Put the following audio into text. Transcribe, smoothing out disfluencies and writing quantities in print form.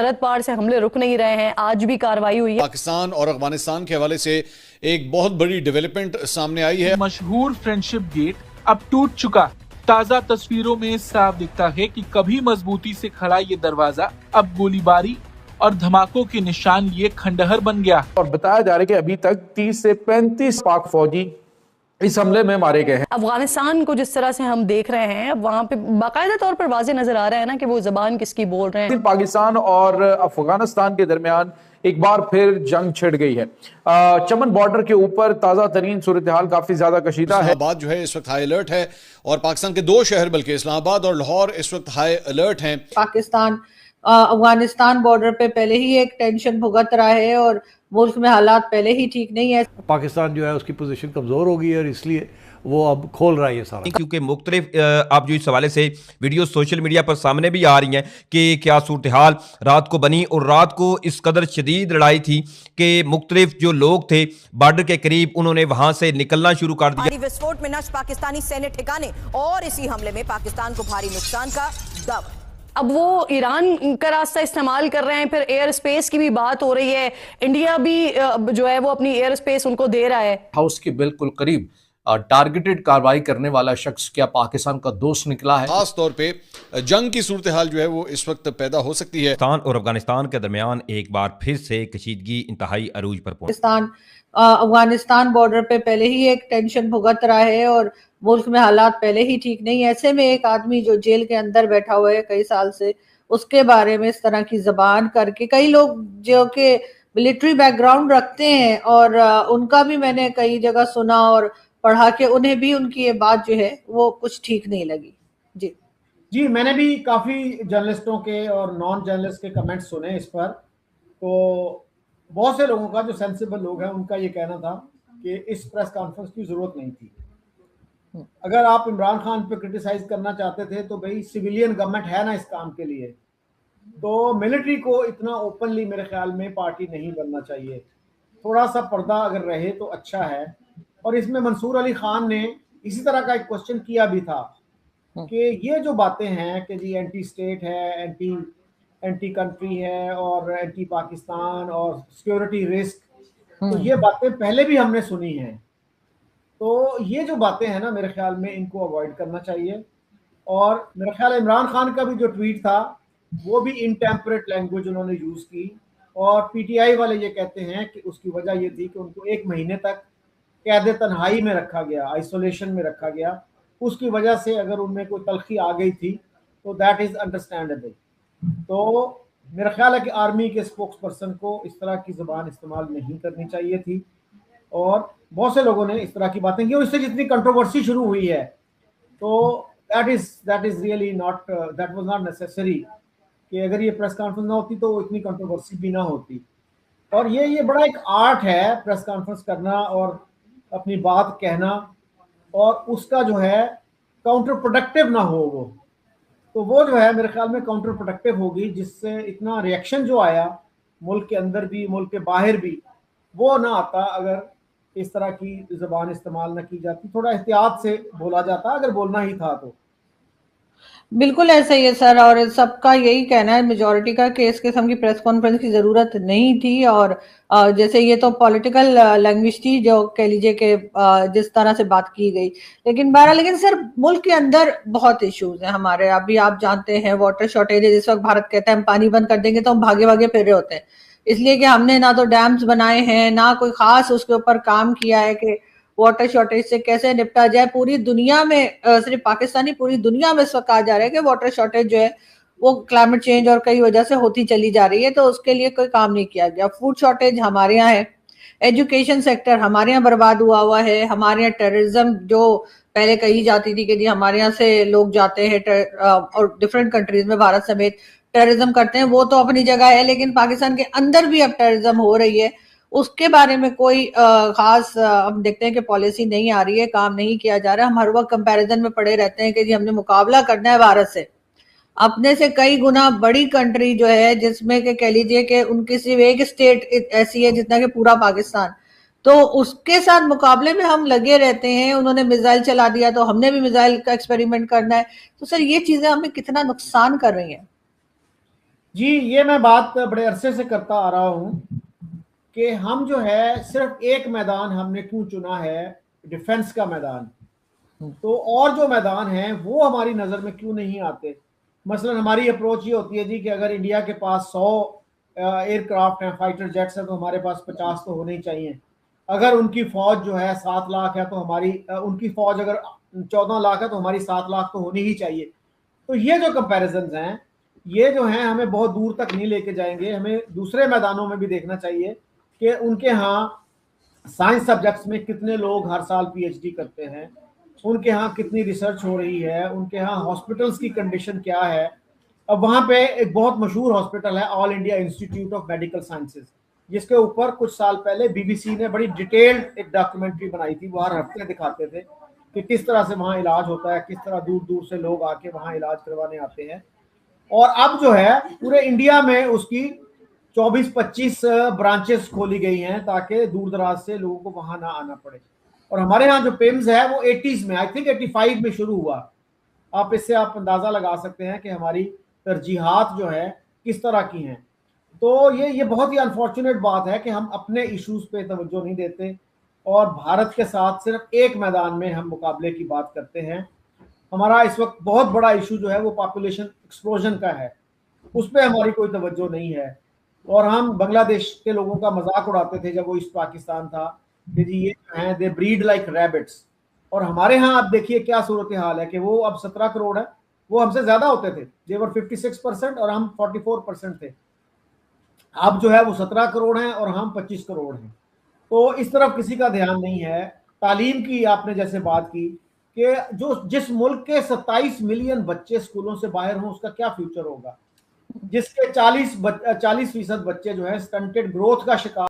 सरहद पार से हमले रुक नहीं रहे हैं, आज भी कार्रवाई हुई है। पाकिस्तान और अफगानिस्तान के हवाले से एक बहुत बड़ी डेवलपमेंट सामने आई है। मशहूर फ्रेंडशिप गेट अब टूट चुका। ताजा तस्वीरों में साफ दिखता है कि कभी मजबूती से खड़ा ये दरवाजा अब गोलीबारी और धमाकों के निशान लिए खंडहर बन गया। और बताया जा रहा है कि अभी तक 30 से 35 पाक फौजी इस हमले में मारे गए हैं। अफगानिस्तान को जिस तरह से हम देख रहे हैं, अब वहाँ पे बाकायदा तौर पर वाज़ेह नजर आ रहा है ना कि वो जबान किसकी बोल रहे हैं। पाकिस्तान और अफगानिस्तान के दरमियान एक बार फिर जंग छिड़ गई है। चमन बॉर्डर के ऊपर ताजा तरीन सूरत हाल काफी ज्यादा कशीदा है। इस्लामाबाद जो है इस वक्त हाई अलर्ट है और पाकिस्तान के 2 शहर बल्कि इस्लामाबाद और लाहौर इस वक्त हाई अलर्ट हैं। पाकिस्तान अफगानिस्तान बॉर्डर पे पहले ही एक टेंशन भुगत रहा है और मुल्क में हालात पहले ही ठीक नहीं है। पाकिस्तान जो है उसकी पोजीशन कमज़ोर हो गई है और इसलिए वो अब खोल रहा है ये सारा। क्योंकि मुख्तलिफ आप जो इस हवाले से वीडियो सोशल मीडिया पर सामने भी आ रही हैं कि क्या सूरत हाल रात को बनी, और रात को इस कदर शदीद लड़ाई थी कि मुख्तलिफ जो लोग थे बॉर्डर के करीब उन्होंने वहां से निकलना शुरू कर दिया। भारी विस्फोट में नष्ट पाकिस्तानी सैन्य ठिकाने और इसी हमले में पाकिस्तान को भारी नुकसान का दावा। अब वो ईरान का रास्ता इस्तेमाल कर रहे हैं, फिर एयर स्पेस की भी बात हो रही है। इंडिया भी जो है वो अपनी एयर स्पेस उनको दे रहा है। हाउस के बिल्कुल करीब टारगेटेड कार्रवाई करने वाला शख्स क्या पाकिस्तान का दोस्त निकला है? खास तौर पे जंग की सूरत हाल जो है वो इस वक्त पैदा हो सकती है। पाकिस्तान और अफगानिस्तान के दरमियान एक बार फिर से कशीदगी इंतहाई अरूज पर पहुंची। पाकिस्तान अफगानिस्तान बॉर्डर पे पहले ही एक टेंशन भुगत रहा है और मुल्क में हालात पहले ही ठीक नहीं है। ऐसे में एक आदमी जो जेल के अंदर बैठा हुआ है कई साल से, उसके बारे में इस तरह की जबान करके कई लोग जो कि मिलिट्री बैकग्राउंड रखते हैं और उनका भी मैंने कई जगह सुना और पढ़ा कि उन्हें भी उनकी ये बात जो है वो कुछ ठीक नहीं लगी। जी मैंने भी काफ़ी जर्नलिस्टों के और नॉन जर्नलिस्ट के कमेंट्स सुने इस पर। तो बहुत से लोगों का, जो सेंसिबल लोग हैं, उनका ये कहना था कि इस प्रेस कॉन्फ्रेंस की ज़रूरत नहीं थी। अगर आप इमरान खान पे क्रिटिसाइज करना चाहते थे तो भाई सिविलियन गवर्नमेंट है ना इस काम के लिए, तो मिलिट्री को इतना ओपनली मेरे ख्याल में पार्टी नहीं बनना चाहिए। थोड़ा सा पर्दा अगर रहे तो अच्छा है। और इसमें मंसूर अली खान ने इसी तरह का एक क्वेश्चन किया भी था कि ये जो बातें हैं कि जी एंटी स्टेट है, एंटी कंट्री है और एंटी पाकिस्तान और सिक्योरिटी रिस्क, तो ये बातें पहले भी हमने सुनी हैं। तो ये जो बातें हैं ना, मेरे ख्याल में इनको अवॉइड करना चाहिए। और मेरा ख्याल है इमरान खान का भी जो ट्वीट था वो भी इनटेम्परेट लैंग्वेज उन्होंने यूज़ की। और पीटीआई वाले ये कहते हैं कि उसकी वजह ये थी कि उनको 1 महीने तक कैद तन्हाई में रखा गया, आइसोलेशन में रखा गया। उसकी वजह से अगर उनमें कोई तलखी आ गई थी तो दैट इज़ अंडरस्टैंडेबल। तो मेरा ख्याल है कि आर्मी के स्पोक्स पर्सन को इस तरह की ज़बान इस्तेमाल नहीं करनी चाहिए थी। और बहुत से लोगों ने इस तरह की बातें की और इससे जितनी कंट्रोवर्सी शुरू हुई है तो that is really not, that was not necessary कि अगर ये प्रेस कॉन्फ्रेंस ना होती तो इतनी कंट्रोवर्सी भी ना होती। और ये बड़ा एक आर्ट है प्रेस कॉन्फ्रेंस करना और अपनी बात कहना, और उसका जो है काउंटर प्रोडक्टिव ना हो वो जो है मेरे ख्याल में काउंटर प्रोडक्टिव होगी, जिससे इतना रिएक्शन जो आया मुल्क के अंदर भी मुल्क के बाहर भी वो ना आता अगर इस तरह की ज़बान इस्तेमाल ना की जाती, थोड़ा एहतियात से बोला जाता अगर बोलना ही था तो। बिल्कुल ऐसा ही है सर, और सबका यही कहना है मेजॉरिटी का कि इस किस्म की प्रेस कॉन्फ्रेंस की ज़रूरत नहीं थी। और जैसे ये तो पॉलिटिकल लैंग्वेज थी जो कह लीजिए कि जिस तरह से बात की गई, लेकिन सर मुल्क के अंदर बहुत इश्यूज हैं हमारे। अभी आप जानते हैं वाटर शॉर्टेज है, जिस वक्त भारत कहता है हम पानी बंद कर देंगे तो हम भागे भागे फिर रहे होते हैं, इसलिए कि हमने ना तो डैम्स बनाए हैं ना कोई खास उसके ऊपर काम किया है कि वाटर शॉर्टेज से कैसे निपटा जाए। पूरी दुनिया में सिर्फ पाकिस्तानी, पूरी दुनिया में इस वक्त कहा जा रहा है कि वाटर शॉर्टेज जो है वो क्लाइमेट चेंज और कई वजह से होती चली जा रही है, तो उसके लिए कोई काम नहीं किया गया। फूड शॉर्टेज हमारे यहाँ है, एजुकेशन सेक्टर हमारे यहाँ बर्बाद हुआ है, हमारे यहाँ टेररिज्म जो पहले कही जाती थी कि जी हमारे यहाँ से लोग जाते हैं और डिफरेंट कंट्रीज में भारत समेत टेररिज्म करते हैं, वो तो अपनी जगह है, लेकिन पाकिस्तान के अंदर भी अब टेररिज्म हो रही है। उसके बारे में कोई खास हम देखते हैं कि पॉलिसी नहीं आ रही है, काम नहीं किया जा रहा है। हम हर वक्त कंपैरिजन में पड़े रहते हैं कि जी हमने मुकाबला करना है भारत से, अपने से कई गुना बड़ी कंट्री जो है जिसमें के कह लीजिए कि उनकी सिर्फ एक स्टेट ऐसी है जितना कि पूरा पाकिस्तान, तो उसके साथ मुकाबले में हम लगे रहते हैं। उन्होंने मिसाइल चला दिया तो हमने भी मिसाइल का एक्सपेरिमेंट करना है। तो सर ये चीजें हमें कितना नुकसान कर रही हैं? जी, ये मैं बात बड़े अरसे से करता आ रहा हूं कि हम जो है सिर्फ एक मैदान हमने क्यों चुना है, डिफेंस का मैदान। तो और जो मैदान हैं वो हमारी नज़र में क्यों नहीं आते। मसलन हमारी अप्रोच ये होती है जी कि अगर इंडिया के पास 100 एयरक्राफ्ट हैं, फाइटर जेट्स हैं, तो हमारे पास 50 तो होने ही चाहिए। अगर उनकी फौज जो है 7 लाख है तो हमारी उनकी फौज अगर 14 लाख है तो हमारी 7 लाख तो होनी ही चाहिए। तो ये जो कंपैरिजन्स हैं, ये जो हैं हमें बहुत दूर तक नहीं लेके जाएंगे। हमें दूसरे मैदानों में भी देखना चाहिए कि उनके यहाँ साइंस सब्जेक्ट्स में कितने लोग हर साल पीएचडी करते हैं, उनके यहाँ कितनी रिसर्च हो रही है, उनके यहाँ हॉस्पिटल्स की कंडीशन क्या है। अब वहाँ पे एक बहुत मशहूर हॉस्पिटल है all India institute of medical sciences, जिसके ऊपर कुछ साल पहले बीबीसी ने बड़ी डिटेल्ड एक डॉक्यूमेंट्री बनाई थी। वो हर हफ्ते दिखाते थे कि किस तरह से वहाँ इलाज होता है, किस तरह दूर दूर से लोग आके वहाँ इलाज करवाने आते हैं। और अब जो है पूरे इंडिया में उसकी 24-25 ब्रांचेस खोली गई हैं ताकि दूर दराज से लोगों को वहां ना आना पड़े। और हमारे यहाँ जो पिम्स है वो 80s में, आई थिंक 85 में शुरू हुआ। आप इससे आप अंदाजा लगा सकते हैं कि हमारी तरजीहात जो है किस तरह की हैं। तो ये बहुत ही अनफॉर्चुनेट बात है कि हम अपने इश्यूज पे तवज्जो नहीं देते और भारत के साथ सिर्फ एक मैदान में हम मुकाबले की बात करते हैं। हमारा इस वक्त बहुत बड़ा इशू जो है वो पॉपुलेशन एक्सप्लोजन का है, उस पर हमारी कोई तवज्जो नहीं है। और हम बांग्लादेश के लोगों का मजाक उड़ाते थे जब वो ईस्ट पाकिस्तान था कि जी ये हैं दे ब्रीड लाइक रैबिट्स। और हमारे यहाँ आप देखिए क्या सूरत हाल है कि वो अब 17 करोड़ है, वो हमसे ज्यादा होते थे। देवर 56% और हम 44% थे। अब जो है वो 17 करोड़ हैं और हम 25 करोड़ हैं। तो इस तरफ किसी का ध्यान नहीं है। तालीम की आपने जैसे बात की कि जो जिस मुल्क के 27 मिलियन बच्चे स्कूलों से बाहर हों उसका क्या फ्यूचर होगा, जिसके 40% बच्चे जो है स्टंटेड ग्रोथ का शिकार